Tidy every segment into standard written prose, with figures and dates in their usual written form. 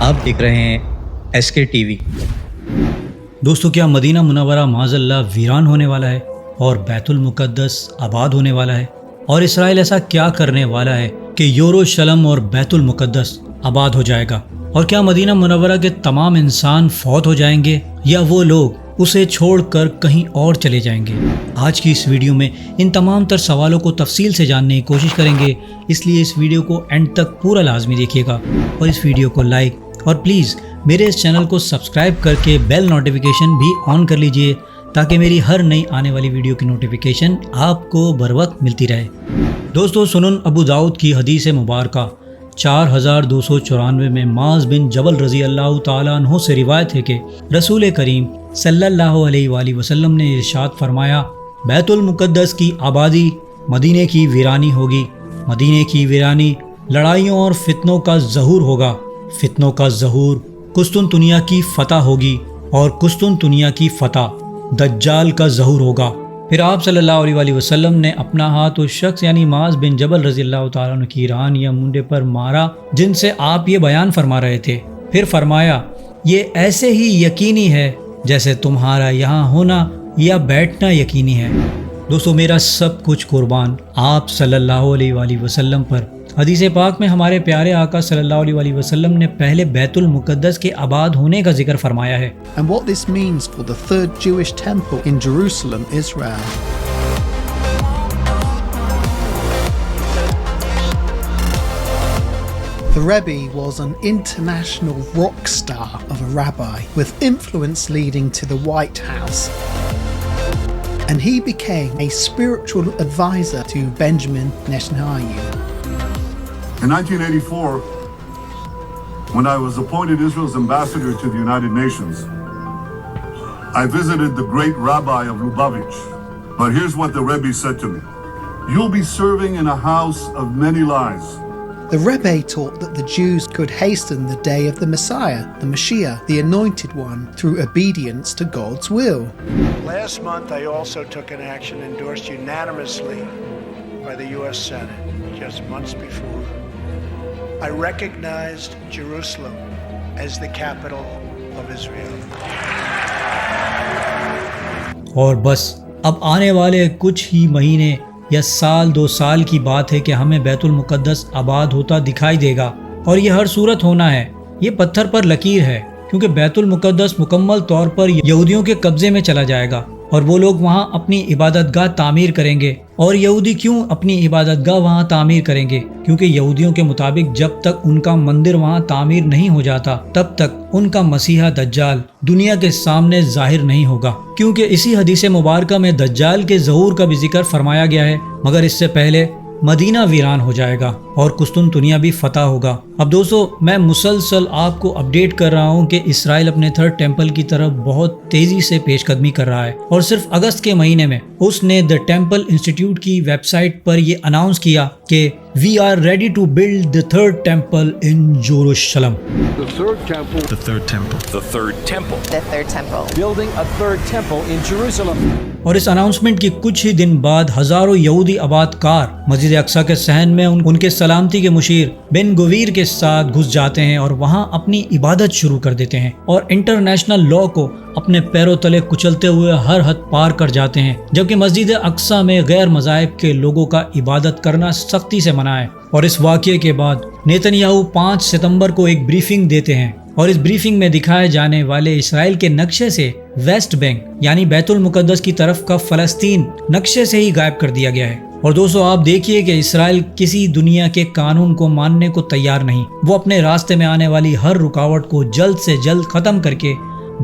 آپ دیکھ رہے ہیں SK TV۔ دوستو، کیا مدینہ منورہ معاذ اللہ ویران ہونے والا ہے اور بیت المقدس آباد ہونے والا ہے؟ اور اسرائیل ایسا کیا کرنے والا ہے کہ یروشلم اور بیت المقدس آباد ہو جائے گا؟ اور کیا مدینہ منورہ کے تمام انسان فوت ہو جائیں گے یا وہ لوگ اسے چھوڑ کر کہیں اور چلے جائیں گے؟ آج کی اس ویڈیو میں ان تمام تر سوالوں کو تفصیل سے جاننے کی کوشش کریں گے، اس لیے اس ویڈیو کو اینڈ تک پورا لازمی دیکھیے گا اور اس ویڈیو کو لائک اور پلیز میرے اس چینل کو سبسکرائب کر کے بیل نوٹیفیکیشن بھی آن کر لیجئے تاکہ میری ہر نئی آنے والی ویڈیو کی نوٹیفیکیشن آپ کو بر وقت ملتی رہے۔ دوستو، سنن ابو داؤد کی حدیث مبارکہ 4294 میں معاذ بن جبل رضی اللہ تعالیٰ عنہ سے روایت ہے کہ رسول کریم صلی اللہ علیہ وآلہ وسلم نے ارشاد فرمایا، بیت المقدس کی آبادی مدینے کی ویرانی ہوگی، مدینے کی ویرانی لڑائیوں اور فتنوں کا ظہور ہوگا، فتنوں کا ظہور قسطنطنیہ کی فتح ہوگی اور قسطنطنیہ کی فتح دجال کا ظہور ہوگا۔ پھر آپ صلی اللہ علیہ وآلہ وسلم نے اپنا ہاتھ اس شخص یعنی معاذ بن جبل رضی اللہ تعالیٰ عنہ کی ران یا منڈے پر مارا جن سے آپ یہ بیان فرما رہے تھے۔ پھر فرمایا، یہ ایسے ہی یقینی ہے جیسے تمہارا یہاں ہونا یا بیٹھنا یقینی ہے۔ دوستو، میرا سب کچھ قربان آپ صلی اللہ علیہ وآلہ وسلم پر۔ حدیث پاک میں ہمارے پیارے آقا صلی اللہ علیہ وآلہ وسلم نے پہلے بیت المقدس کے آباد ہونے کا ذکر فرمایا ہے۔ And what this means for the third Jewish temple in Jerusalem, Israel. The Rebbe was an international rock star of a rabbi with influence leading to the White House. And he became a spiritual advisor to Benjamin Netanyahu. In 1984, when I was appointed Israel's ambassador to the United Nations, I visited the great rabbi of Lubavitch. But here's what the Rebbe said to me: "You'll be serving in a house of many lies." The Rebbe taught that the Jews could hasten the day of the Messiah, the Mashiach, the Anointed One, through obedience to God's will. Last month, I also took an action endorsed unanimously by the U.S. Senate just months before. I recognized Jerusalem as the capital of Israel. اور بس اب آنے والے کچھ ہی مہینے یا سال دو سال کی بات ہے کہ ہمیں بیت المقدس آباد ہوتا دکھائی دے گا، اور یہ ہر صورت ہونا ہے، یہ پتھر پر لکیر ہے، کیونکہ بیت المقدس مکمل طور پر یہودیوں کے قبضے میں چلا جائے گا اور وہ لوگ وہاں اپنی عبادت گاہ تعمیر کریں گے۔ اور یہودی کیوں اپنی عبادت گاہ وہاں تعمیر کریں گے؟ کیونکہ یہودیوں کے مطابق جب تک ان کا مندر وہاں تعمیر نہیں ہو جاتا تب تک ان کا مسیحا دجال دنیا کے سامنے ظاہر نہیں ہوگا، کیونکہ اسی حدیث مبارکہ میں دجال کے ظہور کا بھی ذکر فرمایا گیا ہے، مگر اس سے پہلے مدینہ ویران ہو جائے گا اور قسطنطنیہ بھی فتح ہوگا۔ اب دوستو، میں مسلسل آپ کو اپڈیٹ کر رہا ہوں کہ اسرائیل اپنے تھرڈ ٹیمپل کی طرف بہت تیزی سے پیش قدمی کر رہا ہے، اور صرف اگست کے مہینے میں اس نے دی ٹیمپل انسٹیٹیوٹ کی ویب سائٹ پر یہ اناؤنس کیا کہ we are ready to build the third temple in Jerusalem. The third temple. Building a third temple in Jerusalem. اور اس اناؤنسمنٹ کی کچھ ہی دن بعد ہزاروں یہودی آباد کار مسجد اقصیٰ کے صحن میں ان کے سلامتی کے مشیر بن گویر کے ساتھ گھس جاتے ہیں اور وہاں اپنی عبادت شروع کر دیتے ہیں، اور انٹرنیشنل لا کو اپنے پیروں تلے کچلتے ہوئے ہر حد پار کر جاتے ہیں، جبکہ مسجد اقصیٰ میں غیر مذاہب کے لوگوں کا عبادت کرنا سختی سے منع ہے۔ اور اس واقعے کے بعد نیتنیاہو 5 ستمبر کو ایک بریفنگ دیتے ہیں، اور اس بریفنگ میں دکھائے جانے والے اسرائیل کے نقشے سے ویسٹ بینک یعنی بیت المقدس کی طرف کا فلسطین نقشے سے ہی غائب کر دیا گیا ہے۔ اور دوستو، آپ دیکھیے کہ اسرائیل کسی دنیا کے قانون کو ماننے کو تیار نہیں، وہ اپنے راستے میں آنے والی ہر رکاوٹ کو جلد سے جلد ختم کر کے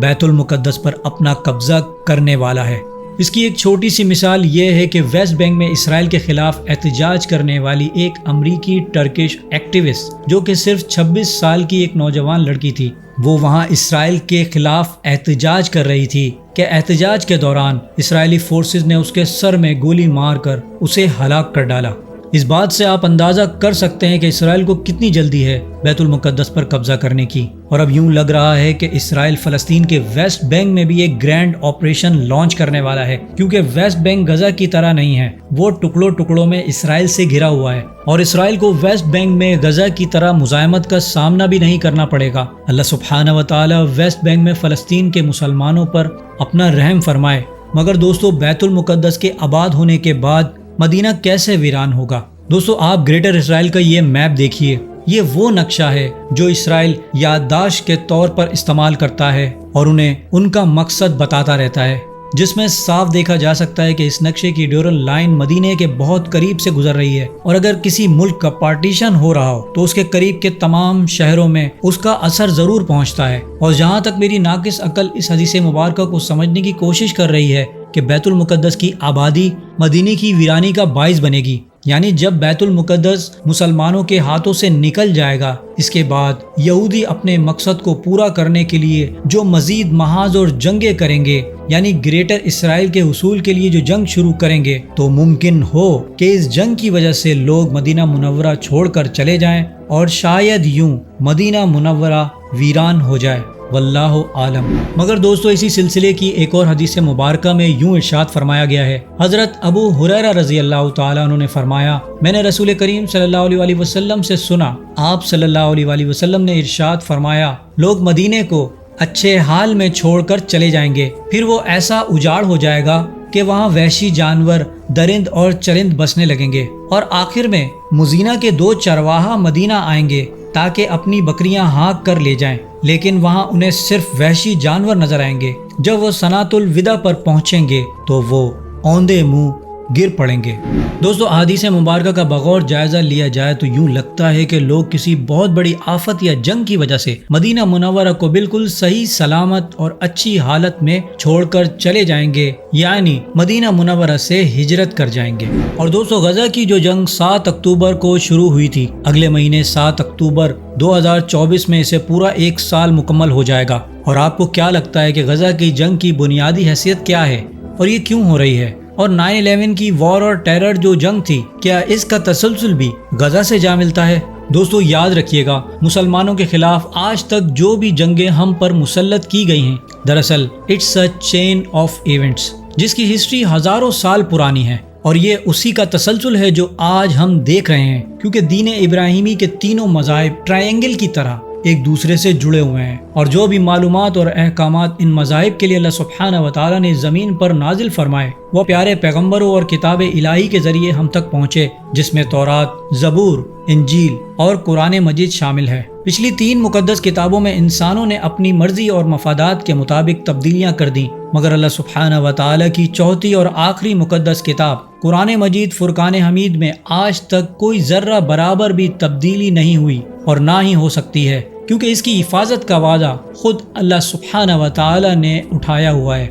بیت المقدس پر اپنا قبضہ کرنے والا ہے۔ اس کی ایک چھوٹی سی مثال یہ ہے کہ ویسٹ بینک میں اسرائیل کے خلاف احتجاج کرنے والی ایک امریکی ٹرکش ایکٹیوسٹ جو کہ صرف 26 سال کی ایک نوجوان لڑکی تھی، وہ وہاں اسرائیل کے خلاف احتجاج کر رہی تھی کہ احتجاج کے دوران اسرائیلی فورسز نے اس کے سر میں گولی مار کر اسے ہلاک کر ڈالا۔ اس بات سے آپ اندازہ کر سکتے ہیں کہ اسرائیل کو کتنی جلدی ہے بیت المقدس پر قبضہ کرنے کی، اور اب یوں لگ رہا ہے کہ اسرائیل فلسطین کے ویسٹ بینک میں بھی ایک گرینڈ آپریشن لانچ کرنے والا ہے، کیونکہ ویسٹ بینک غزہ کی طرح نہیں ہے، وہ ٹکڑوں ٹکڑوں میں اسرائیل سے گھرا ہوا ہے، اور اسرائیل کو ویسٹ بینک میں غزہ کی طرح مزاحمت کا سامنا بھی نہیں کرنا پڑے گا۔ اللہ سبحانہ و تعالی ویسٹ بینک میں فلسطین کے مسلمانوں پر اپنا رحم فرمائے۔ مگر دوستو، بیت المقدس کے آباد ہونے کے بعد مدینہ کیسے ویران ہوگا؟ دوستو، آپ گریٹر اسرائیل کا یہ میپ دیکھیے، یہ وہ نقشہ ہے جو اسرائیل یادداشت کے طور پر استعمال کرتا ہے اور انہیں ان کا مقصد بتاتا رہتا ہے، جس میں صاف دیکھا جا سکتا ہے کہ اس نقشے کی ڈیورل لائن مدینے کے بہت قریب سے گزر رہی ہے، اور اگر کسی ملک کا پارٹیشن ہو رہا ہو تو اس کے قریب کے تمام شہروں میں اس کا اثر ضرور پہنچتا ہے۔ اور جہاں تک میری ناقص عقل اس حدیث مبارکہ کو سمجھنے کی کوشش کر رہی ہے کہ بیت المقدس کی آبادی مدینے کی ویرانی کا باعث بنے گی، یعنی جب بیت المقدس مسلمانوں کے ہاتھوں سے نکل جائے گا، اس کے بعد یہودی اپنے مقصد کو پورا کرنے کے لیے جو مزید محاذ اور جنگیں کریں گے، یعنی گریٹر اسرائیل کے حصول کے لیے جو جنگ شروع کریں گے، تو ممکن ہو کہ اس جنگ کی وجہ سے لوگ مدینہ منورہ چھوڑ کر چلے جائیں اور شاید یوں مدینہ منورہ ویران ہو جائے، واللہ عالم۔ مگر دوستو، اسی سلسلے کی ایک اور حدیث مبارکہ میں یوں ارشاد فرمایا گیا ہے، حضرت ابو ہریرہ رضی اللہ تعالیٰ عنہ نے فرمایا، میں نے رسول کریم صلی اللہ علیہ وسلم سے سنا، آپ صلی اللہ علیہ وسلم نے ارشاد فرمایا، لوگ مدینے کو اچھے حال میں چھوڑ کر چلے جائیں گے، پھر وہ ایسا اجاڑ ہو جائے گا کہ وہاں وحشی جانور، درند اور چرند بسنے لگیں گے، اور آخر میں مزینہ کے 2 چرواہا مدینہ آئیں گے تاکہ اپنی بکریاں ہانک کر لے جائیں، لیکن وہاں انہیں صرف وحشی جانور نظر آئیں گے۔ جب وہ صنعت الوداع پر پہنچیں گے تو وہ اوندے منہ گر پڑیں گے۔ دوستو، احادیث مبارکہ کا بغور جائزہ لیا جائے تو یوں لگتا ہے کہ لوگ کسی بہت بڑی آفت یا جنگ کی وجہ سے مدینہ منورہ کو بالکل صحیح سلامت اور اچھی حالت میں چھوڑ کر چلے جائیں گے، یعنی مدینہ منورہ سے ہجرت کر جائیں گے۔ اور دوستو، غزہ کی جو جنگ 7 اکتوبر کو شروع ہوئی تھی، اگلے مہینے 7 اکتوبر 2024 میں اسے پورا 1 سال مکمل ہو جائے گا۔ اور آپ کو کیا لگتا ہے کہ غزہ کی جنگ کی بنیادی حیثیت کیا ہے اور یہ کیوں ہو رہی ہے؟ اور 9/11 کی وار اور ٹیرر جو جنگ تھی، کیا اس کا تسلسل بھی غزہ سے جا ملتا ہے؟ دوستو، یاد رکھیے گا، مسلمانوں کے خلاف آج تک جو بھی جنگیں ہم پر مسلط کی گئی ہیں، دراصل it's a chain of events, جس کی ہسٹری ہزاروں سال پرانی ہے، اور یہ اسی کا تسلسل ہے جو آج ہم دیکھ رہے ہیں، کیونکہ دین ابراہیمی کے تینوں مذاہب ٹرائنگل کی طرح ایک دوسرے سے جڑے ہوئے ہیں، اور جو بھی معلومات اور احکامات ان مذاہب کے لیے اللہ سبحانہ و تعالیٰ نے زمین پر نازل فرمائے، وہ پیارے پیغمبروں اور کتاب الہی کے ذریعے ہم تک پہنچے، جس میں تورات، زبور، انجیل اور قرآن مجید شامل ہے۔ پچھلی 3 مقدس کتابوں میں انسانوں نے اپنی مرضی اور مفادات کے مطابق تبدیلیاں کر دیں، مگر اللہ سبحانہ و تعالیٰ کی چوتھی اور آخری مقدس کتاب قرآن مجید فرقان حمید میں آج تک کوئی ذرہ برابر بھی تبدیلی نہیں ہوئی اور نہ ہی ہو سکتی ہے، کیونکہ اس کی حفاظت کا وعدہ خود اللہ سبحانہ و تعالیٰ نے اٹھایا ہوا ہے۔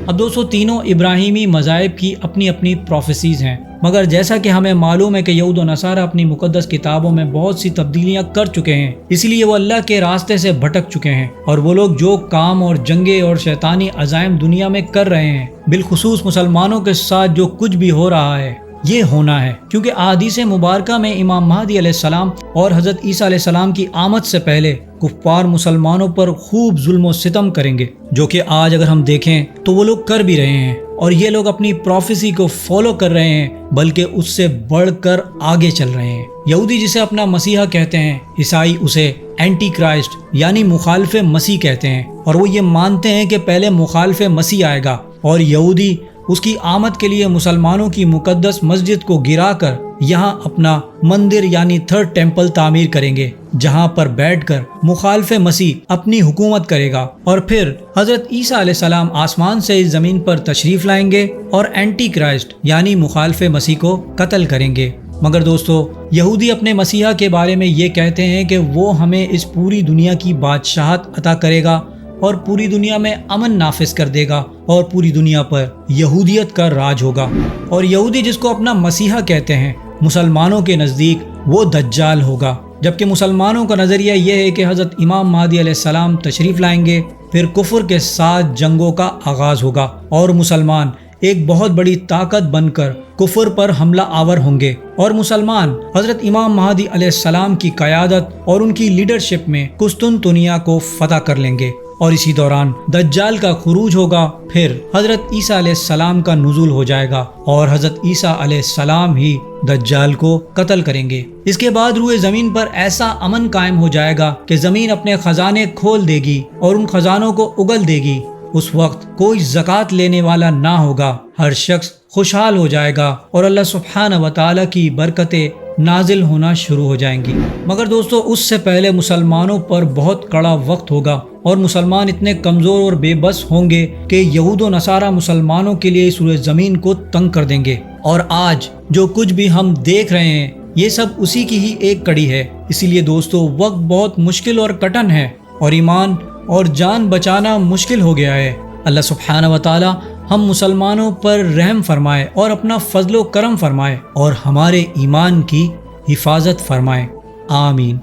اب دوستو، تینوں ابراہیمی مذاہب کی اپنی اپنی پروفیسیز ہیں، مگر جیسا کہ ہمیں معلوم ہے کہ یہود و نصارہ اپنی مقدس کتابوں میں بہت سی تبدیلیاں کر چکے ہیں، اس لیے وہ اللہ کے راستے سے بھٹک چکے ہیں، اور وہ لوگ جو کام اور جنگیں اور شیطانی عزائم دنیا میں کر رہے ہیں، بالخصوص مسلمانوں کے ساتھ جو کچھ بھی ہو رہا ہے، یہ ہونا ہے، کیونکہ احادیث مبارکہ میں امام مہدی علیہ السلام اور حضرت عیسیٰ علیہ السلام کی آمد سے پہلے کفار مسلمانوں پر خوب ظلم و ستم کریں گے، جو کہ آج اگر ہم دیکھیں تو وہ لوگ کر بھی رہے ہیں، اور یہ لوگ اپنی پروفیسی کو فالو کر رہے ہیں، بلکہ اس سے بڑھ کر آگے چل رہے ہیں۔ یہودی جسے اپنا مسیحا کہتے ہیں، عیسائی اسے اینٹی کرائسٹ یعنی مخالف مسیح کہتے ہیں، اور وہ یہ مانتے ہیں کہ پہلے مخالف مسیح آئے گا، اور یہودی اس کی آمد کے لیے مسلمانوں کی مقدس مسجد کو گرا کر یہاں اپنا مندر یعنی 3rd ٹیمپل تعمیر کریں گے، جہاں پر بیٹھ کر مخالف مسیح اپنی حکومت کرے گا، اور پھر حضرت عیسیٰ علیہ السلام آسمان سے اس زمین پر تشریف لائیں گے اور اینٹی کرائسٹ یعنی مخالف مسیح کو قتل کریں گے۔ مگر دوستو، یہودی اپنے مسیحا کے بارے میں یہ کہتے ہیں کہ وہ ہمیں اس پوری دنیا کی بادشاہت عطا کرے گا اور پوری دنیا میں امن نافذ کر دے گا، اور پوری دنیا پر یہودیت کا راج ہوگا۔ اور یہودی جس کو اپنا مسیحا کہتے ہیں، مسلمانوں کے نزدیک وہ دجال ہوگا، جبکہ مسلمانوں کا نظریہ یہ ہے کہ حضرت امام مہدی علیہ السلام تشریف لائیں گے، پھر کفر کے ساتھ جنگوں کا آغاز ہوگا اور مسلمان ایک بہت بڑی طاقت بن کر کفر پر حملہ آور ہوں گے، اور مسلمان حضرت امام مہدی علیہ السلام کی قیادت اور ان کی لیڈرشپ میں قسطنطنیہ کو فتح کر لیں گے، اور اسی دوران دجال کا خروج ہوگا۔ پھر حضرت عیسیٰ علیہ السلام کا نزول ہو جائے گا اور حضرت عیسیٰ علیہ السلام ہی دجال کو قتل کریں گے۔ اس کے بعد روئے زمین پر ایسا امن قائم ہو جائے گا کہ زمین اپنے خزانے کھول دے گی اور ان خزانوں کو اگل دے گی۔ اس وقت کوئی زکوٰۃ لینے والا نہ ہوگا، ہر شخص خوشحال ہو جائے گا اور اللہ سبحانہ و تعالیٰ کی برکتیں نازل ہونا شروع ہو جائیں گی۔ مگر دوستو، اس سے پہلے مسلمانوں پر بہت کڑا وقت ہوگا اور مسلمان اتنے کمزور اور بے بس ہوں گے کہ یہود و نصارہ مسلمانوں کے لیے اس روئے زمین کو تنگ کر دیں گے۔ اور آج جو کچھ بھی ہم دیکھ رہے ہیں یہ سب اسی کی ہی ایک کڑی ہے۔ اسی لیے دوستو، وقت بہت مشکل اور کٹن ہے اور ایمان اور جان بچانا مشکل ہو گیا ہے۔ اللہ سبحانہ و تعالی ہم مسلمانوں پر رحم فرمائے اور اپنا فضل و کرم فرمائے اور ہمارے ایمان کی حفاظت فرمائے، آمین۔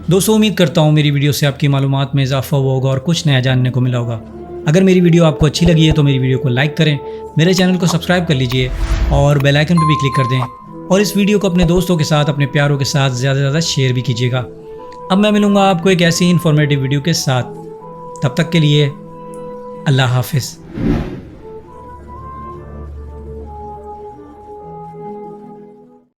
دوستو، امید کرتا ہوں میری ویڈیو سے آپ کی معلومات میں اضافہ ہوا ہوگا اور کچھ نیا جاننے کو ملا ہوگا۔ اگر میری ویڈیو آپ کو اچھی لگی ہے تو میری ویڈیو کو لائک کریں، میرے چینل کو سبسکرائب کر لیجئے اور بیل آئیکن پہ بھی کلک کر دیں، اور اس ویڈیو کو اپنے دوستوں کے ساتھ، اپنے پیاروں کے ساتھ زیادہ سے زیادہ شیئر بھی کیجیے گا۔ اب میں ملوں گا آپ کو ایک ایسی انفارمیٹیو ویڈیو کے ساتھ، تب تک کے لیے اللہ حافظ۔